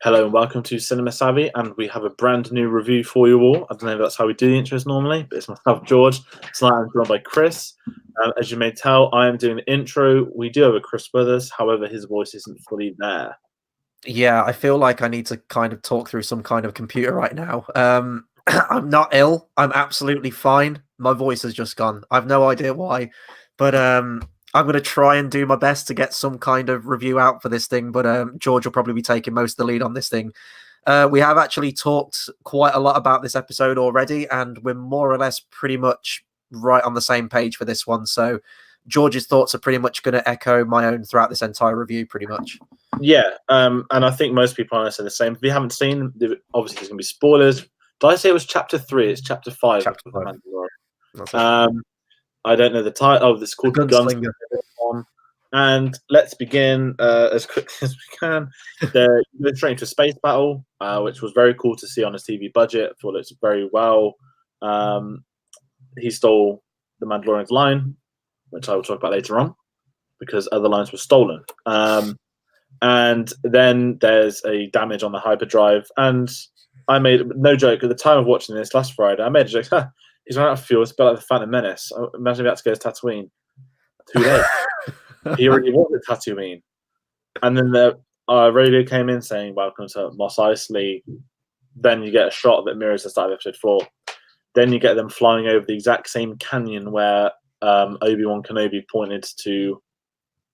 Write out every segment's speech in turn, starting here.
Hello and welcome to Cinema Savvy, and we have a brand new review for you all. I don't know if that's how we do the intros normally, but it's myself, George. Tonight I'm joined by Chris. As you may tell, I am doing the intro. We do have a Chris with us, however, his voice isn't fully there. Yeah, I feel like I need to kind of talk through some kind of computer right now. I'm not ill. I'm absolutely fine. My voice has just gone. I've no idea why, but I'm going to try and do my best to get some kind of review out for this thing. But George will probably be taking most of the lead on this thing. We have actually talked quite a lot about this episode already, and we're more or less pretty much right on the same page for this one. So George's thoughts are pretty much going to echo my own throughout this entire review, pretty much. Yeah, and I think most people are the same. If you haven't seen, obviously there's going to be spoilers. Did I say it was chapter 3? It's chapter 5 of Mandalorian. I don't know the title. Oh, this is called GUNSLINGER. And let's begin as quickly as we can. They're going straight into a space battle, which was very cool to see on a TV budget. I thought it was very well. He stole the Mandalorian's line, which I will talk about later on, because other lines were stolen. And then there's a damage on the hyperdrive. And I made, no joke, at the time of watching this last Friday, I made a joke, he's run out of fuel. It's a bit like the Phantom Menace. Imagine if he had to go to Tatooine. Too late. He already was at Tatooine. And then the radio came in saying, "Welcome to Mos Eisley." Then you get a shot that mirrors the start of episode 4. Then you get them flying over the exact same canyon where Obi-Wan Kenobi pointed to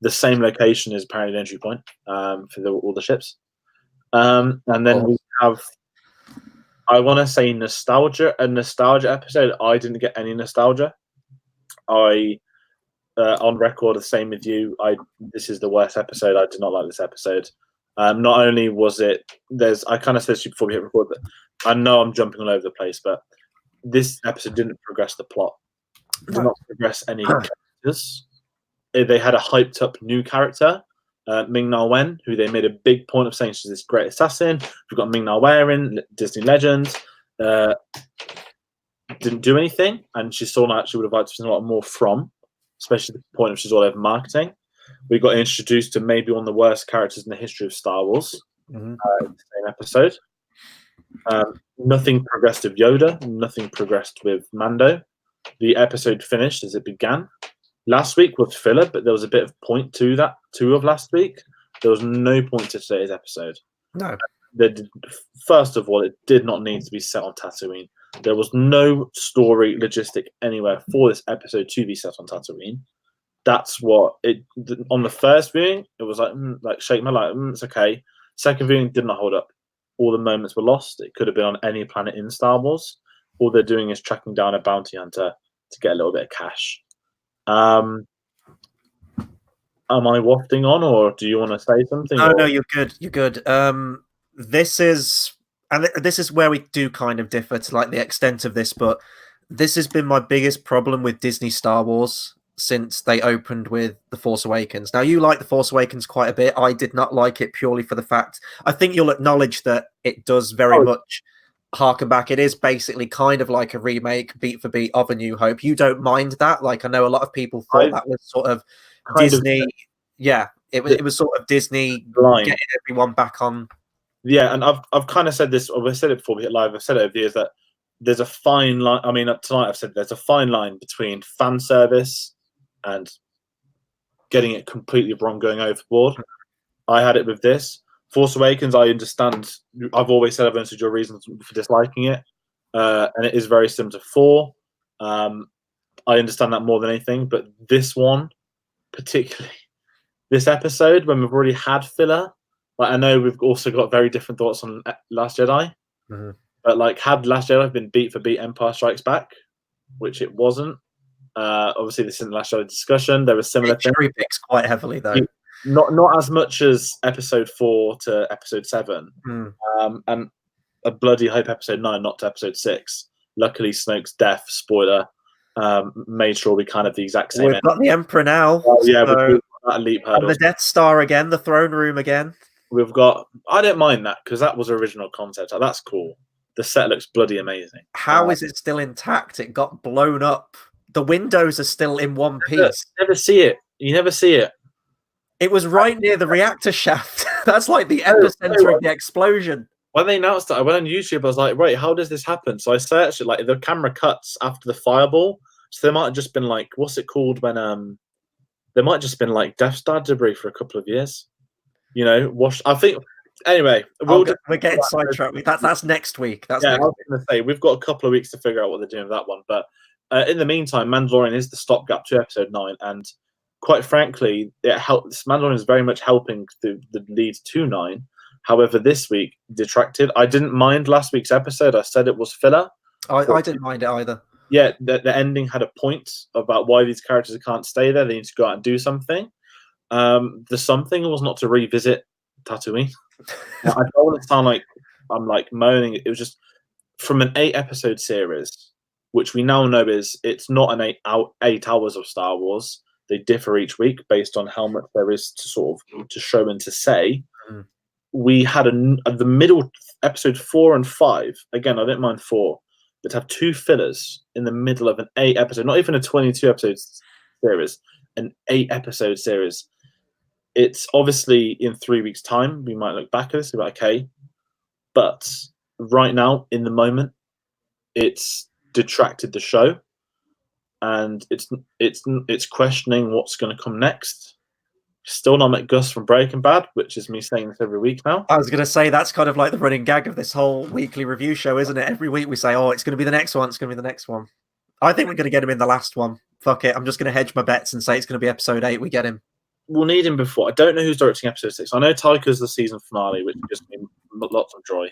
the same location as apparently the entry point for all the ships. And then we have, I want to say, a nostalgia episode. I didn't get any nostalgia. On record, the same with you. This is the worst episode. I did not like this episode. Not only was it, I kind of said this before we hit record, but I know I'm jumping all over the place, but this episode didn't progress the plot. It did not progress any characters. They had a hyped up new character, Ming-Na, who they made a big point of saying she's this great assassin. We've got Ming-Na in Disney Legends. Didn't do anything, and she's someone I actually would have liked to see a lot more from, especially the point of she's all over marketing. We got introduced to maybe one of the worst characters in the history of Star Wars in the same episode. Nothing progressed with Yoda. Nothing progressed with Mando. The episode finished as it began. Last week was filler, but there was a bit of point to that too of last week. There was no point to today's episode. No. First of all, it did not need to be set on Tatooine. There was no story logistic anywhere for this episode to be set on Tatooine. That's what it. On the first viewing, it was like shake my light. It's okay. Second viewing did not hold up. All the moments were lost. It could have been on any planet in Star Wars. All they're doing is tracking down a bounty hunter to get a little bit of cash. Am I wafting on, or do you want to say something? No, you're good. You're good. This is where we do kind of differ to like the extent of this, but this has been my biggest problem with Disney Star Wars since they opened with The Force Awakens. Now, you like The Force Awakens quite a bit. I did not like it purely for the fact, I think you'll acknowledge that it does very much harken back. It is basically kind of like a remake, beat for beat, of A New Hope. You don't mind that? Like, I know a lot of people thought that was sort of Disney. Yeah, it was sort of Disney getting everyone back on. Yeah, and I've kind of said this, or I've said it before we hit live, I've said it over the years, that there's a fine line. I mean, tonight I've said there's a fine line between fan service and getting it completely wrong, going overboard. I had it with this. Force Awakens, I understand. I've always said I've understood your reasons for disliking it. And it is very similar to 4. I understand that more than anything. But this one, particularly, this episode, when we've already had filler, like, I know we've also got very different thoughts on Last Jedi. But like, had Last Jedi been beat for beat Empire Strikes Back, which it wasn't. Obviously, this isn't the Last Jedi discussion. There were similar things. Cherry picks quite heavily, though. Not as much as episode 4 to episode 7. And a bloody hype episode 9, not to episode 6. Luckily, Snoke's death, spoiler, made sure we kind of the exact same. We've got the Emperor now. Yeah, so, that leap hurdle. And the Death Star again, the throne room again. We've got. I don't mind that because that was original concept. That's cool. The set looks bloody amazing. How is it still intact? It got blown up. The windows are still in one piece. Never see it. You never see it. It was right near the reactor shaft. That's like the epicenter of the explosion. When they announced it, I went on YouTube. I was like, "Wait, how does this happen?" So I searched it. Like the camera cuts after the fireball, so there might have just been like, what's it called when there might have just been like Death Star debris for a couple of years. You know, washed. I think. Anyway, we're getting sidetracked. That's next week. I was going to say we've got a couple of weeks to figure out what they're doing with that one. But in the meantime, Mandalorian is the stopgap to episode 9, and quite frankly, Mandalorian is very much helping the lead to 9. However, this week detracted. I didn't mind last week's episode. I said it was filler. I didn't mind it either. Yeah, the ending had a point about why these characters can't stay there. They need to go out and do something. The something was not to revisit Tatooine. I don't want to sound like I'm like moaning. It was just from an 8-episode series, which we now know it's not an 8 hours of Star Wars. They differ each week based on how much there is to sort of to show and to say. We had the middle episode 4 and 5. Again, I don't mind 4, but to have 2 fillers in the middle of an 8-episode, not even a 22-episode series, an 8-episode series. It's obviously in 3 weeks' time. We might look back at this and be like, okay, but right now, in the moment, it's detracted the show, and it's questioning what's going to come next. Still not met Gus from Breaking Bad, which is me saying this every week now. I was going to say that's kind of like the running gag of this whole weekly review show, isn't it? Every week we say, "Oh, it's going to be the next one. It's going to be the next one." I think we're going to get him in the last one. Fuck it. I'm just going to hedge my bets and say it's going to be episode 8. We get him. We'll need him before. I don't know who's directing episode 6. I know Taika's the season finale, which gives me lots of joy.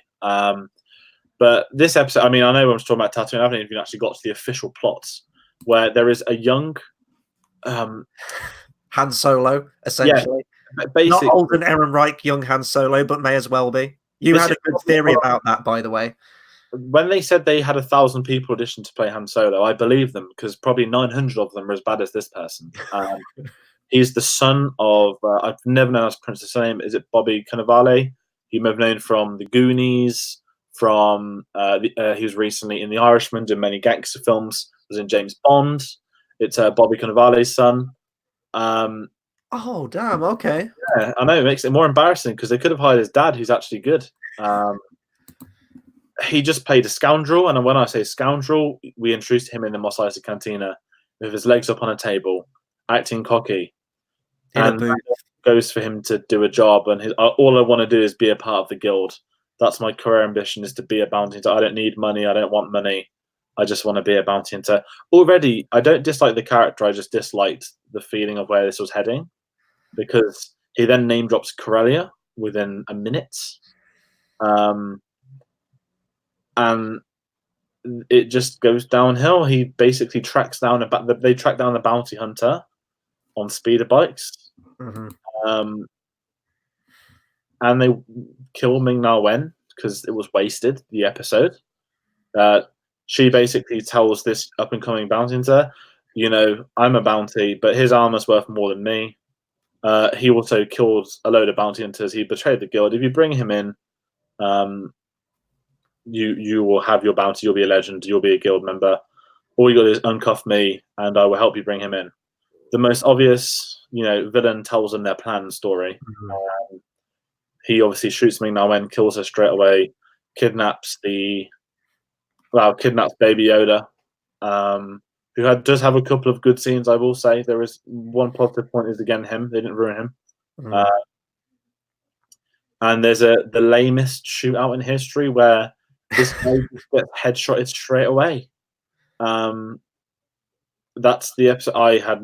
But this episode, I mean, I know I'm talking about Tatooine. I haven't even actually got to the official plots where there is a young Han Solo, essentially. Yeah, basically, not Alden Ehrenreich, young Han Solo, but may as well be. You had a good theory about that, by the way. When they said they had 1,000 people audition to play Han Solo, I believe them because probably 900 of them are as bad as this person. He's the son of, I've never known his princess name. Is it Bobby Cannavale? You may have known from The Goonies, from, he was recently in The Irishman, doing many gangster films, was in James Bond. It's Bobby Cannavale's son. Oh, damn, okay. Yeah, I know, it makes it more embarrassing because they could have hired his dad, who's actually good. He just played a scoundrel, and when I say scoundrel, we introduced him in the Mos Eisley Cantina with his legs up on a table, acting cocky. And goes for him to do a job, and all I want to do is be a part of the guild. That's my career ambition, is to be a bounty hunter. I don't need money. I don't want money. I just want to be a bounty hunter. Already, I don't dislike the character. I just disliked the feeling of where this was heading, because he then name drops Corellia within a minute, and it just goes downhill. He basically tracks down they track down the bounty hunter on speeder bikes. And they kill Ming-Na Wen because it was wasted, the episode. She basically tells this up-and-coming bounty hunter, you know, I'm a bounty, but his armor's worth more than me. He also killed a load of bounty hunters. He betrayed the guild. If you bring him in, you will have your bounty. You'll be a legend. You'll be a guild member. All you got to do is uncuff me, and I will help you bring him in. The most obvious, villain tells them their plan story. He obviously shoots Ming-Na Wen, kills her straight away, kidnaps Baby Yoda, who does have a couple of good scenes, I will say. There is one positive point is, again, him. They didn't ruin him. And there's the lamest shootout in history where this guy gets headshotted straight away. That's the episode I had.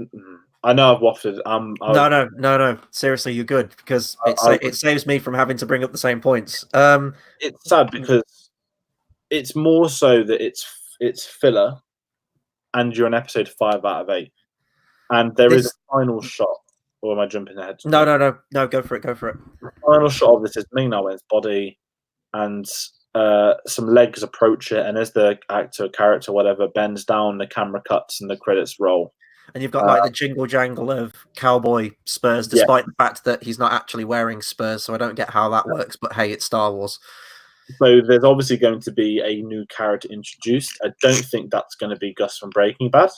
I know I've waffled. No. Seriously, you're good, because it saves me from having to bring up the same points. It's sad because it's more so that it's filler, and you're on episode 5 out of 8, and there is a final shot. Or am I jumping ahead? No. Go for it. The final shot of this is Ming-Na Wen's body, and some legs approach it, and as the actor, character, whatever, bends down, the camera cuts and the credits roll. And you've got like the jingle jangle of cowboy spurs, despite the fact that he's not actually wearing spurs. So I don't get how that works. But hey, it's Star Wars. So there's obviously going to be a new character introduced. I don't think that's going to be Gus from Breaking Bad.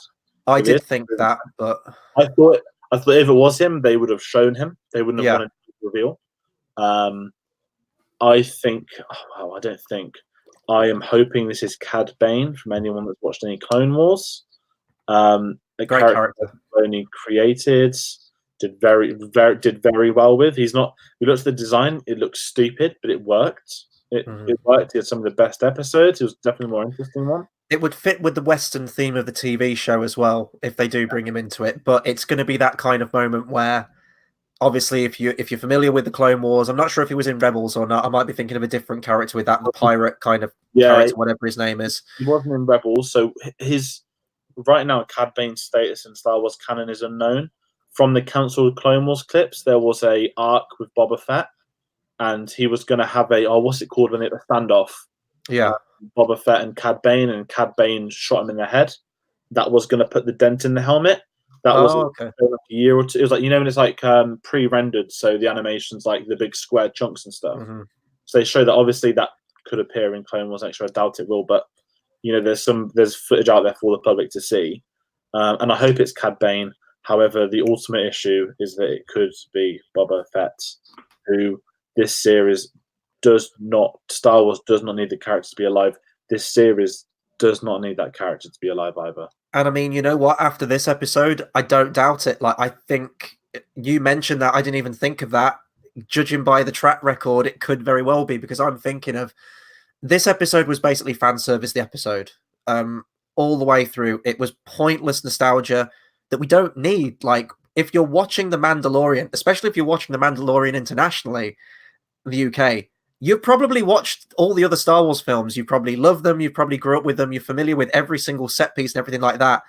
I did think that, but I thought if it was him, they would have shown him. They wouldn't have wanted to reveal. I think. Oh, I don't think. I am hoping this is Cad Bane from anyone that's watched any Clone Wars. A Great character. Filoni created, did very well with. He's not. We looked at the design; it looked stupid, but it worked. It worked. He had some of the best episodes. It was definitely a more interesting one. It would fit with the Western theme of the TV show as well if they do bring him into it. But it's going to be that kind of moment where, obviously, if you're familiar with the Clone Wars, I'm not sure if he was in Rebels or not. I might be thinking of a different character with that, the pirate kind of character, whatever his name is. He wasn't in Rebels, so his right now Cad Bane's status in Star Wars canon is unknown. From the cancelled Clone Wars clips, there was a arc with Boba Fett, and he was going to have what's it called when it a standoff? Yeah. Boba Fett and Cad Bane shot him in the head. That was going to put the dent in the helmet. That was okay. like a year or two. It was like, when it's like pre-rendered, so the animation's like the big square chunks and stuff. So they show that obviously that could appear in Clone Wars Extra. I doubt it will, but there's footage out there for the public to see, and I hope it's Cad Bane. However, the ultimate issue is that it could be Boba Fett, who this series Star Wars does not need the character to be alive. This series does not need that character to be alive either. And I mean, you know what? After this episode, I don't doubt it. Like, I think you mentioned that. I didn't even think of that. Judging by the track record, it could very well be, because I'm thinking of this episode was basically fan service. The episode, all the way through, it was pointless nostalgia that we don't need. Like, if you're watching The Mandalorian, especially if you're watching The Mandalorian internationally, the UK, you've probably watched all the other Star Wars films. You probably love them. You probably grew up with them. You're familiar with every single set piece and everything like that.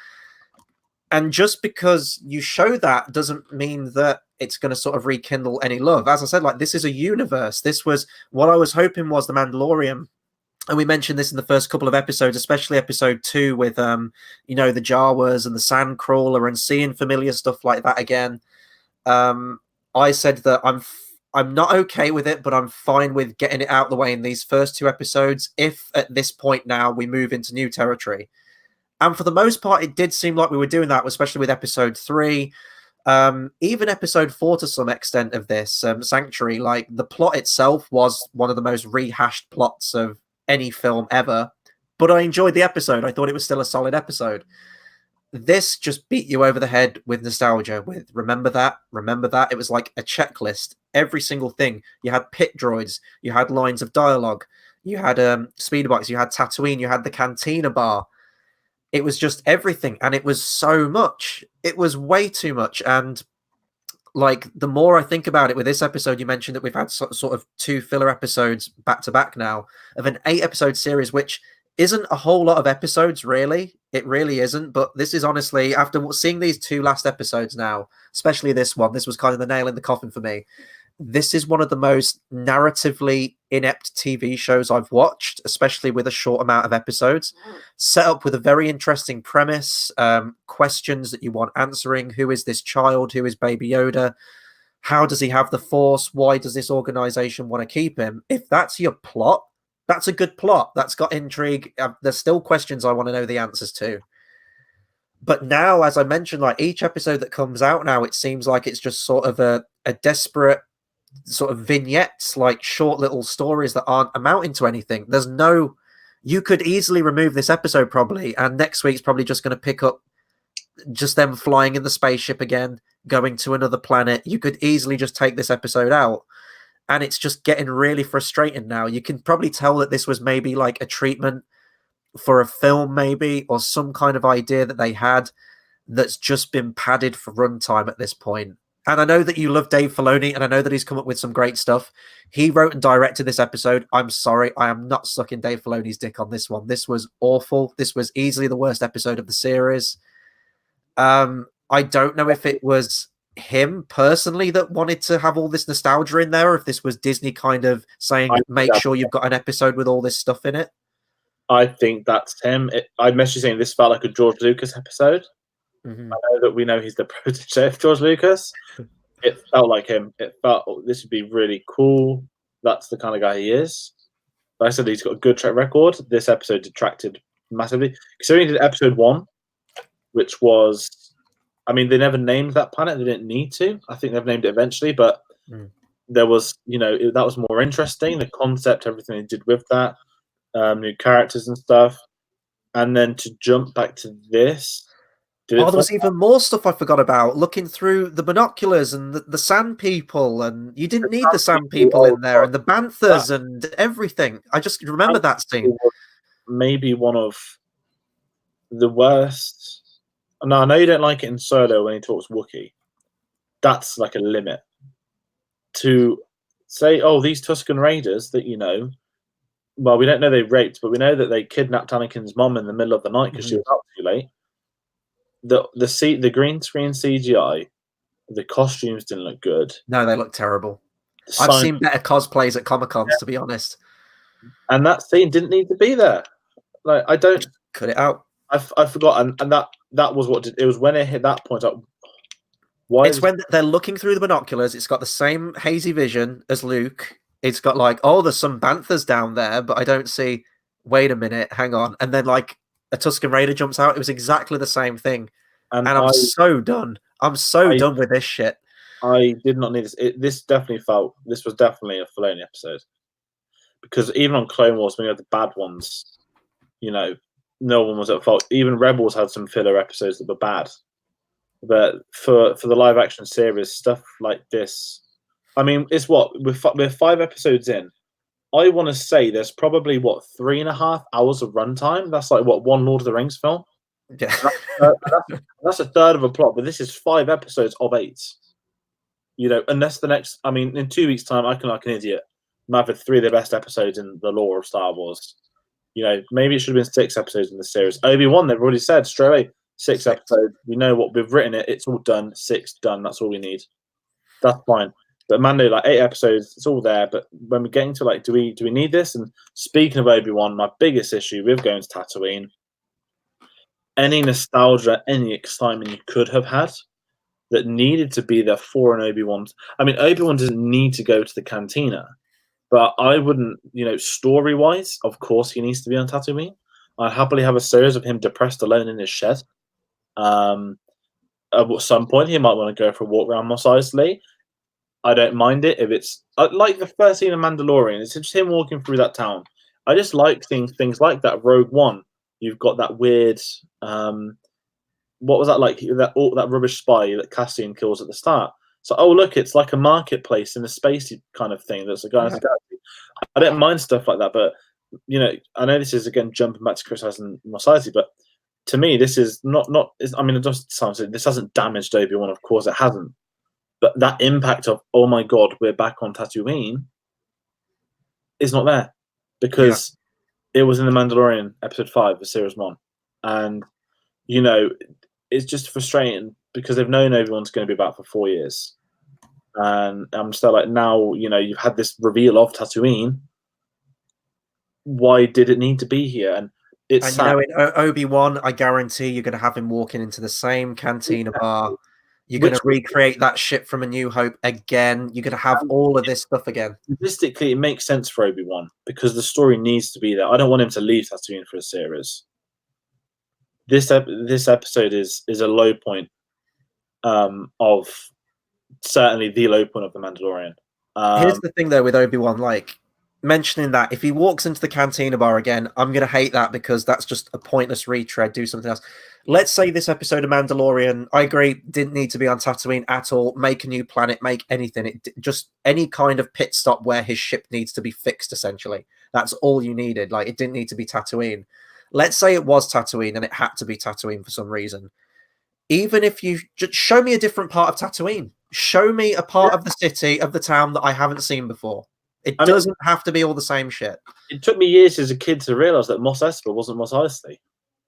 And just because you show that doesn't mean that it's going to sort of rekindle any love. As I said, like, this is a universe. This was what I was hoping was The Mandalorian. And we mentioned this in the first couple of episodes, especially episode 2 with, the Jawas and the Sandcrawler and seeing familiar stuff like that again. I said that I'm not okay with it, but I'm fine with getting it out of the way in these first 2 episodes, if at this point now we move into new territory. And for the most part, it did seem like we were doing that, especially with episode 3. Even episode 4 to some extent of this, Sanctuary, like, the plot itself was one of the most rehashed plots of any film ever. But I enjoyed the episode. I thought it was still a solid episode. This just beat you over the head with nostalgia, with remember that. It was like a checklist. Every single thing. You had pit droids, you had lines of dialogue, you had speeder bikes, you had Tatooine, you had the cantina bar. It was just everything, and it was so much. It was way too much. And like, the more I think about it with this episode, you mentioned that we've had sort of 2 filler episodes back to back now of an 8-episode series, which isn't a whole lot of episodes, really. It really isn't. But this is honestly, after seeing these 2 last episodes now, especially this one, this was kind of the nail in the coffin for me. This is one of the most narratively inept TV shows I've watched, especially with a short amount of episodes. Set up with a very interesting premise, questions that you want answering. Who is this child? Who is Baby Yoda? How does he have the Force? Why does this organization want to keep him? If that's your plot, that's a good plot. That's got intrigue. There's still questions I want to know the answers to. But now, as I mentioned, like, each episode that comes out now, it seems like it's just sort of a desperate sort of vignettes, like short little stories that aren't amounting to anything. You could easily remove this episode probably, and next week's probably just going to pick up just them flying in the spaceship again, going to another planet. You could easily just take this episode out, and it's just getting really frustrating now. You can probably tell that this was maybe like a treatment for a film, maybe, or some kind of idea that they had that's just been padded for runtime at this point. And I know that you love Dave Filoni, and I know that he's come up with some great stuff. He wrote and directed this episode. I'm sorry, I am not sucking Dave Filoni's dick on this one. This was awful. This was easily the worst episode of the series. I don't know if it was him personally that wanted to have all this nostalgia in there, or if this was Disney kind of saying, make sure you've got an episode with all this stuff in it. I think that's him. I messaged you saying this felt like a George Lucas episode. Mm-hmm. I know that we know he's the protege of George Lucas. It felt like him. It felt, this would be really cool. That's the kind of guy he is. Like I said, he's got a good track record. This episode detracted massively. Considering he did episode 1, which was, I mean, they never named that planet. They didn't need to. I think they've named it eventually, but there was, that was more interesting. The concept, everything they did with that, new characters and stuff, and then to jump back to this. There was even more stuff I forgot about. Looking through the binoculars and the sand people, and you didn't need the sand people in there, and the banthas and everything. I just remember that scene. Maybe one of the worst. No, I know you don't like it in Solo when he talks Wookiee. That's like a limit. To say, oh, these Tusken Raiders that well, we don't know they raped, but we know that they kidnapped Anakin's mom in the middle of the night because she was up too late. The green screen CGI, the costumes didn't look good. No, they look terrible. I've seen better cosplays at Comic-Cons, to be honest. And that scene didn't need to be there. Like, I don't cut it out. I forgot, and that was what it was when it hit that point. It's when they're looking through the binoculars. It's got the same hazy vision as Luke. It's got like, oh, there's some banthas down there, but I don't see. Wait a minute, hang on, and then like a Tusken Raider jumps out. It was exactly the same thing, and I'm so done. I'm so done with this shit. I did not need this. This was definitely a Filoni episode, because even on Clone Wars, when you had the bad ones, no one was at fault. Even Rebels had some filler episodes that were bad. But for the live action series, stuff like this, I mean, it's what we're 5 episodes in. I want to say there's probably 3.5 hours of runtime. That's like one Lord of the Rings film. Yeah, that's a third of a plot. But this is 5 episodes of 8. Unless the next, I mean, in 2 weeks' time, I can like an idiot. I've had 3 of the best episodes in the lore of Star Wars. Maybe it should have been 6 episodes in the series. Obi-Wan, they've already said straight away. 6 episodes. We know what we've written it. It's all done. 6 done. That's all we need. That's fine. But Mando, like 8 episodes, it's all there. But when we're getting to like, do we need this? And speaking of Obi-Wan, my biggest issue with going to Tatooine, any nostalgia, any excitement you could have had that needed to be there for an Obi-Wan. I mean, Obi-Wan doesn't need to go to the cantina, but I wouldn't, story-wise, of course he needs to be on Tatooine. I'd happily have a series of him depressed alone in his shed. At some point, he might want to go for a walk around Mos Eisley. I don't mind it if it's like the first scene of Mandalorian. It's just him walking through that town. I just like seeing things like that. Rogue One, you've got that weird. What was that like? That rubbish spy that Cassian kills at the start. So, oh look, it's like a marketplace in a spacey kind of thing. That's a guy. Yeah. I don't mind stuff like that, but I know this is again jumping back to criticizing Mos Eisley, but to me, this is not. I mean, it just sounds like this hasn't damaged Obi-Wan. Of course, it hasn't. But that impact of, oh my god, we're back on Tatooine, is not there, because it was in the Mandalorian episode 5 of series 1, and it's just frustrating because they've known Obi-Wan's going to be back for 4 years, and I'm still like, now you've had this reveal of Tatooine. Why did it need to be here? And it's in Obi-Wan, I guarantee you're going to have him walking into the same cantina bar. You're going to recreate that shit from A New Hope again. You're going to have all of this stuff again. Logistically, it makes sense for Obi-Wan because the story needs to be there. I don't want him to leave Tatooine for a series. This episode is a low point of certainly the low point of The Mandalorian. Here's the thing, though, with Obi-Wan, like, mentioning that if he walks into the cantina bar again, I'm going to hate that because that's just a pointless retread. Do something else. Let's say this episode of Mandalorian, I agree, didn't need to be on Tatooine at all. Make a new planet, make anything. Just any kind of pit stop where his ship needs to be fixed, essentially. That's all you needed. Like, it didn't need to be Tatooine. Let's say it was Tatooine and it had to be Tatooine for some reason. Even if you just show me a different part of Tatooine. Show me a part of the city, of the town that I haven't seen before. It doesn't have to be all the same shit. It took me years as a kid to realise that Mos Espa wasn't Mos Eisley.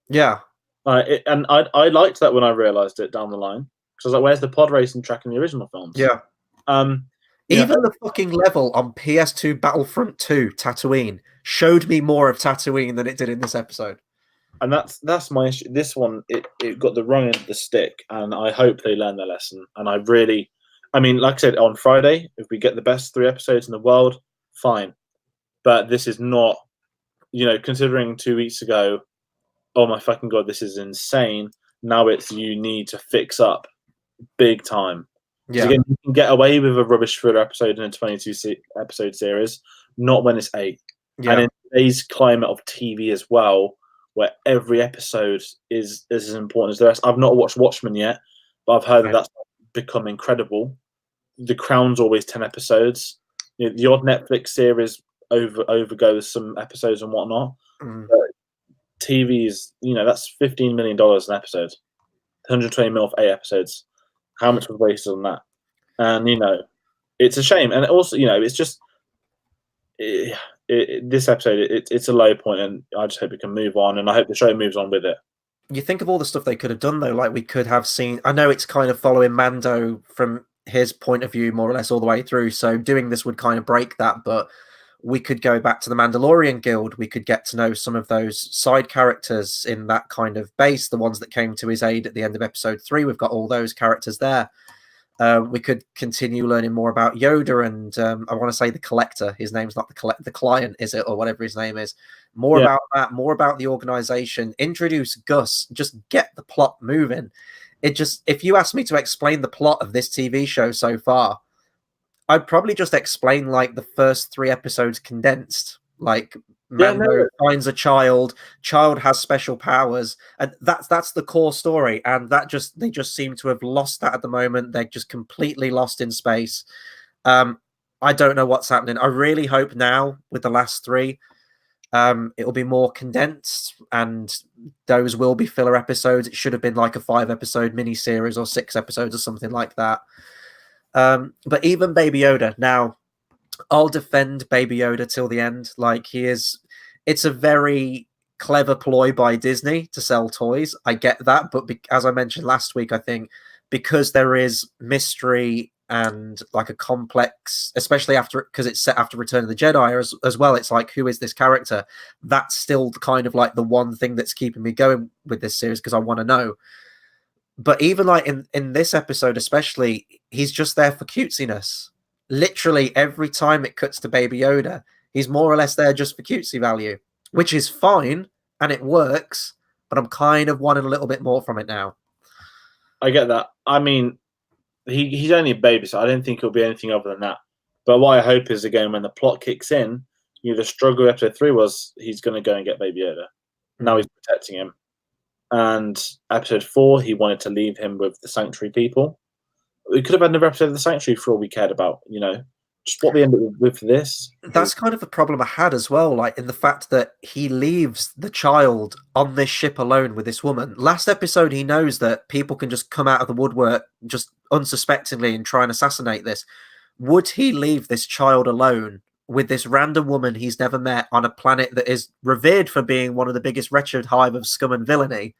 Yeah. And I liked that when I realised it down the line. Because I was like, where's the pod racing track in the original films? Yeah. Even the fucking level on PS2 Battlefront 2, Tatooine, showed me more of Tatooine than it did in this episode. And that's my issue. This one, it got the wrong end of the stick, and I hope they learn their lesson. And like I said, on Friday, if we get the best 3 episodes in the world, fine. But this is not, considering 2 weeks ago, oh my fucking god, this is insane. Now it's you need to fix up big time. Yeah. Again, you can get away with a rubbish thriller episode in a 22 episode series, not when it's 8. Yeah. And in today's climate of TV as well, where every episode is as important as the rest. I've not watched Watchmen yet, but I've heard that that's become incredible. The Crown's always 10 episodes. The odd Netflix series overgoes some episodes and whatnot. But TV is, that's $15 million an episode. 120 mil for 8 episodes. How much was wasted on that? And it's a shame. And also, it's just this episode. It's a low point, and I just hope it can move on, and I hope the show moves on with it. You think of all the stuff they could have done, though. Like, we could have seen. I know it's kind of following Mando from his point of view, more or less, all the way through. So doing this would kind of break that, but we could go back to the Mandalorian Guild. We could get to know some of those side characters in that kind of base, the ones that came to his aid at the end of episode 3. We've got all those characters there. We could continue learning more about Yoda and I want to say the Collector. His name's not the Client, is it? Or whatever his name is. More about that, more about the organization. Introduce Gus. Just get the plot moving. If you ask me to explain the plot of this TV show so far, I'd probably just explain like the first 3 episodes condensed. Like Mando finds a child has special powers, and that's the core story. And they just seem to have lost that at the moment. They're just completely lost in space. I don't know what's happening. I really hope now with the last 3, it'll be more condensed, and those will be filler episodes. It should have been like a 5-episode mini-series or 6 episodes or something like that. But even Baby Yoda, now I'll defend Baby Yoda till the end. Like, it's a very clever ploy by Disney to sell toys. I get that, but as I mentioned last week, I think because there is mystery and like a complex, especially because it's set after Return of the Jedi as well. It's like, who is this character? That's still kind of like the one thing that's keeping me going with this series, because I want to know. But even like in this episode, especially, he's just there for cutesiness. Literally every time it cuts to Baby Yoda, he's more or less there just for cutesy value, which is fine and it works. But I'm kind of wanting a little bit more from it now. I get that. I mean, he's only a baby, so I don't think it'll be anything other than that. But what I hope is, again, when the plot kicks in, the struggle of episode 3 was he's going to go and get Baby Yoda. Now he's protecting him. And episode 4, he wanted to leave him with the Sanctuary people. We could have had another episode of the Sanctuary for all we cared about, just what we ended with this. That's kind of the problem I had as well, like in the fact that he leaves the child on this ship alone with this woman. Last episode, he knows that people can just come out of the woodwork just unsuspectingly and try and assassinate this. Would he leave this child alone with this random woman he's never met on a planet that is revered for being one of the biggest wretched hive of scum and villainy?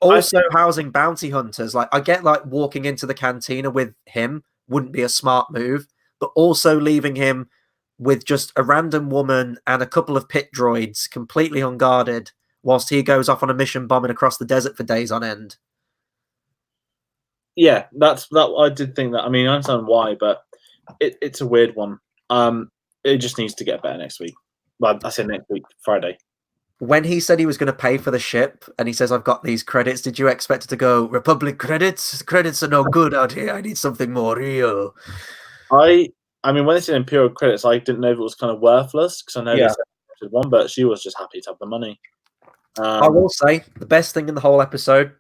Also housing bounty hunters. Like, I get like walking into the cantina with him wouldn't be a smart move, but also leaving him with just a random woman and a couple of pit droids completely unguarded whilst he goes off on a mission bombing across the desert for days on end. Yeah, that. I did think that. I mean, I understand why, but it's a weird one. It just needs to get better next week. Well, I said next week, Friday. When he said he was going to pay for the ship and he says, I've got these credits, did you expect it to go, Republic credits? Credits are no good out here. I need something more real. I mean, when they said Imperial credits, I didn't know if it was kind of worthless, because I know they said one, but she was just happy to have the money. I will say, the best thing in the whole episode,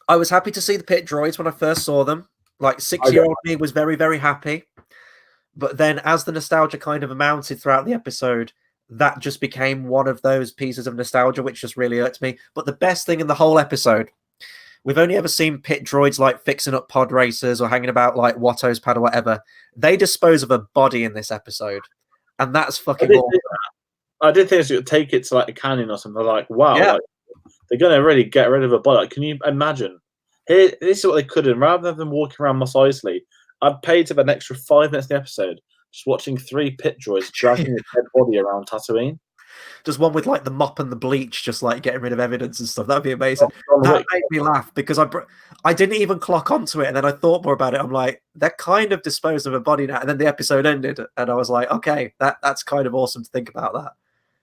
I was happy to see the pit droids when I first saw them. Like, 6-year-old me was very, very happy. But then as the nostalgia kind of amounted throughout the episode, that just became one of those pieces of nostalgia, which just really irked me. But the best thing in the whole episode, we've only ever seen pit droids like fixing up pod racers or hanging about like Watto's pad or whatever. They dispose of a body in this episode. And that's fucking awesome. I did think it would take it to like a canyon or something. Like, wow, like, they're going to really get rid of a body. Like, can you imagine? This is what they could have. Rather than walking around Mos Eisley, I've paid to have an extra 5 minutes in the episode just watching 3 pit droids dragging a dead body around Tatooine. Just one with like the mop and the bleach, just like getting rid of evidence and stuff. That'd be amazing. That made me laugh because I didn't even clock onto it, and then I thought more about it. I'm like, they're kind of disposed of a body now. And then the episode ended, and I was like, okay, that's kind of awesome to think about that.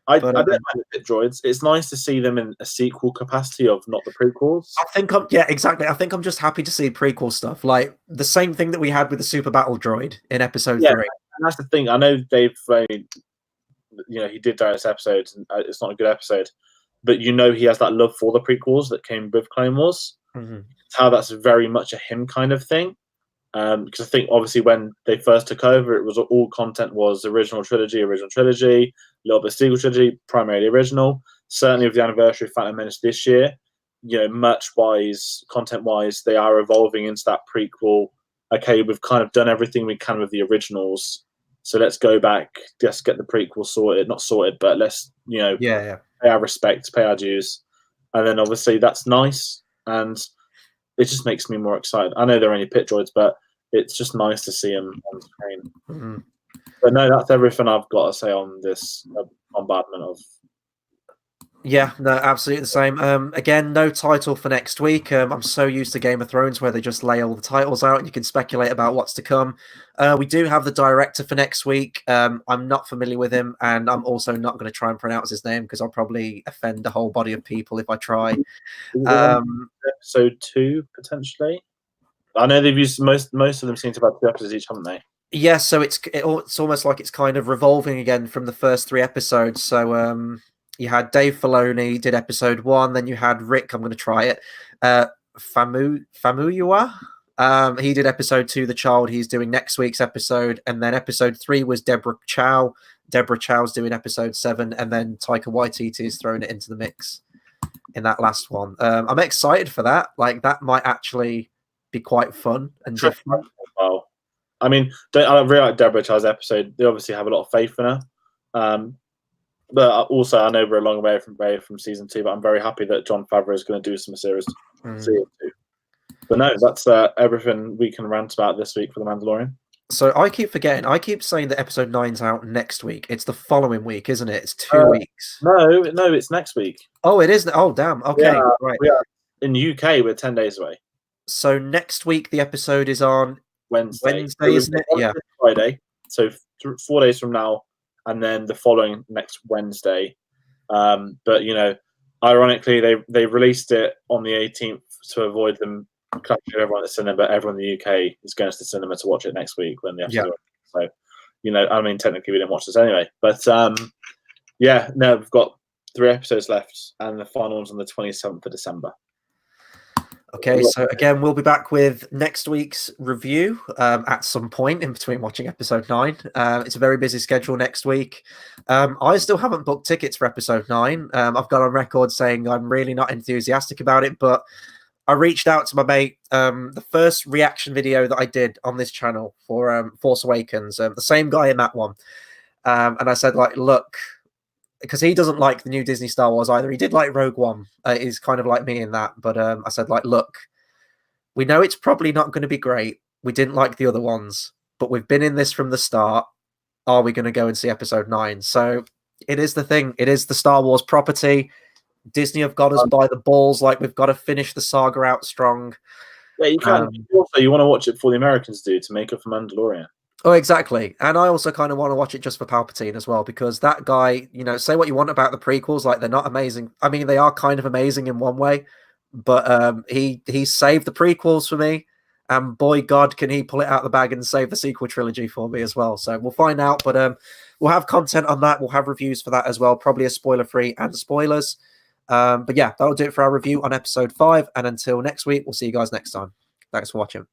I don't mind the pit droids. It's nice to see them in a sequel capacity of not the prequels. I think exactly. I think I'm just happy to see prequel stuff, like the same thing that we had with the Super Battle Droid in Episode 3. And that's the thing. I know Dave Filoni, he did direct episodes, and it's not a good episode, but he has that love for the prequels that came with Clone Wars. Mm-hmm. How that's very much a him kind of thing. Because I think obviously when they first took over, it was all content was original trilogy, a little bit sequel trilogy, primarily original. Certainly with the anniversary of Phantom Menace this year, merch wise, content wise, they are evolving into that prequel. Okay, we've kind of done everything we can with the originals, so let's go back, just get the prequel sorted, not sorted, but let's pay our respects, pay our dues, and then obviously that's nice, and it just makes me more excited. I know they're only pit droids, but it's just nice to see them on screen. Mm-hmm. But no, that's everything I've got to say on this bombardment of. Yeah, no, absolutely the same. Again, no title for next week. I'm so used to Game of Thrones where they just lay all the titles out and you can speculate about what's to come. We do have the director for next week. I'm not familiar with him, and I'm also not going to try and pronounce his name because I'll probably offend a whole body of people if I try. Episode 2, potentially. I know they've used most of them seem to have 2 episodes each, haven't they? Yeah, so it's almost like it's kind of revolving again from the first 3 episodes. So you had Dave Filoni did episode 1, then you had Rick. I'm going to try it. Famuyua. He did episode 2, The Child. He's doing next week's episode, and then episode 3 was Deborah Chow. Deborah Chow's doing episode 7, and then Taika Waititi is throwing it into the mix in that last one. I'm excited for that. Like that might actually be quite fun and different. Well, I mean, I really like Deborah Chow's episode. They obviously have a lot of faith in her. But also, I know we're a long way from season 2, but I'm very happy that Jon Favreau is going to do some series season 2. But no, that's everything we can rant about this week for The Mandalorian. So I keep forgetting. I keep saying that episode 9's out next week. It's the following week, isn't it? It's 2 weeks. No, it's next week. Oh, it is. Oh, damn. Okay, right. We are in the UK. We're 10 days away. So next week the episode is on Wednesday, isn't it? Yeah, Friday. So 4 days from now, and then the following next Wednesday. But ironically, they released it on the 18th to avoid them clashing with everyone at the cinema. But everyone in the UK is going to the cinema to watch it next week when the episode. So, I mean, technically we didn't watch this anyway. But we've got 3 episodes left, and the final one's on the 27th of December. Okay, so again, we'll be back with next week's review at some point in between watching episode 9. It's a very busy schedule next week. I still haven't booked tickets for episode 9. I've got on record saying I'm really not enthusiastic about it, but I reached out to my mate. The first reaction video that I did on this channel for Force Awakens, the same guy in that one. And I said, look, because he doesn't like the new Disney Star Wars either. He did like Rogue One. He's kind of like me in that. But I said, look, we know it's probably not going to be great. We didn't like the other ones, but we've been in this from the start. Are we going to go and see episode 9? So it is the thing. It is the Star Wars property. Disney have got us by the balls. We've got to finish the saga out strong. Yeah, you can. Also, you want to watch it before the Americans do to make up for Mandalorian. Oh, exactly. And I also kind of want to watch it just for Palpatine as well, because that guy, say what you want about the prequels, they're not amazing. I mean, they are kind of amazing in one way, but he saved the prequels for me, and boy, God, can he pull it out of the bag and save the sequel trilogy for me as well. So we'll find out, but we'll have content on that. We'll have reviews for that as well, probably a spoiler-free and spoilers. But yeah, that'll do it for our review on episode 5, and until next week, we'll see you guys next time. Thanks for watching.